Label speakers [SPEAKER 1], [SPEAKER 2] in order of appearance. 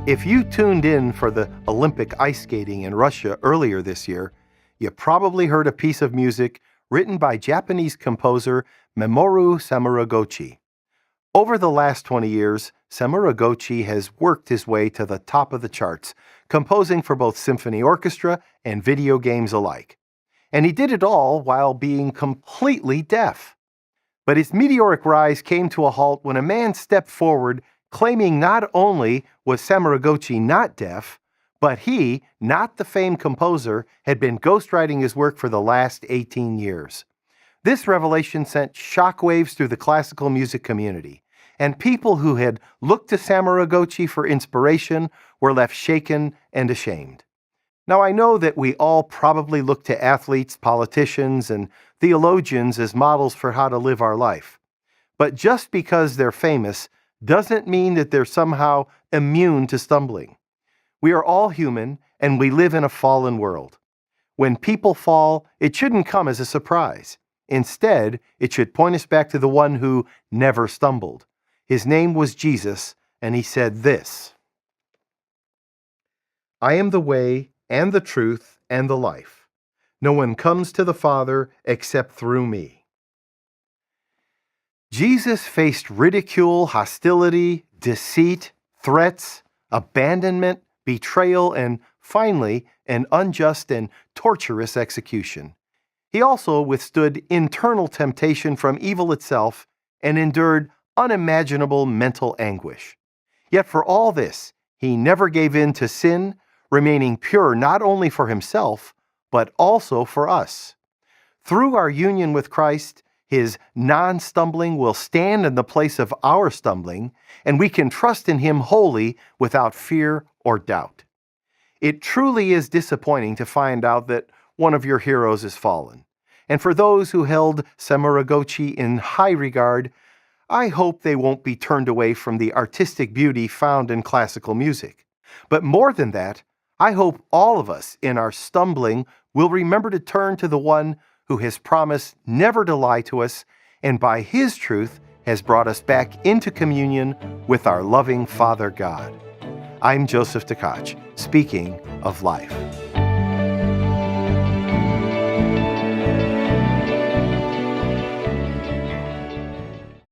[SPEAKER 1] If you tuned in for the Olympic ice skating in Russia earlier this year, you probably heard a piece of music written by Japanese composer Mamoru Samuragochi. Over the last 20 years, Samuragochi has worked his way to the top of the charts, composing for both symphony orchestra and video games alike. And he did it all while being completely deaf. But his meteoric rise came to a halt when a man stepped forward claiming not only was Samuragochi not deaf, but he, not the famed composer, had been ghostwriting his work for the last 18 years. This revelation sent shockwaves through the classical music community, and people who had looked to Samuragochi for inspiration were left shaken and ashamed. Now, I know that we all probably look to athletes, politicians, and theologians as models for how to live our life. But just because they're famous doesn't mean that they're somehow immune to stumbling. We are all human, and we live in a fallen world. When people fall, it shouldn't come as a surprise. Instead, it should point us back to the one who never stumbled. His name was Jesus, and he said this: "I am the way, and the truth, and the life. No one comes to the Father except through me." Jesus faced ridicule, hostility, deceit, threats, abandonment, betrayal, and finally, an unjust and torturous execution. He also withstood internal temptation from evil itself and endured unimaginable mental anguish. Yet for all this, he never gave in to sin, remaining pure not only for himself, but also for us. Through our union with Christ, his non-stumbling will stand in the place of our stumbling, and we can trust in him wholly without fear or doubt. It truly is disappointing to find out that one of your heroes is fallen. And for those who held Samuragochi in high regard, I hope they won't be turned away from the artistic beauty found in classical music. But more than that, I hope all of us in our stumbling will remember to turn to the one who has promised never to lie to us, and by his truth has brought us back into communion with our loving Father God. I'm Joseph Tkach, speaking of life.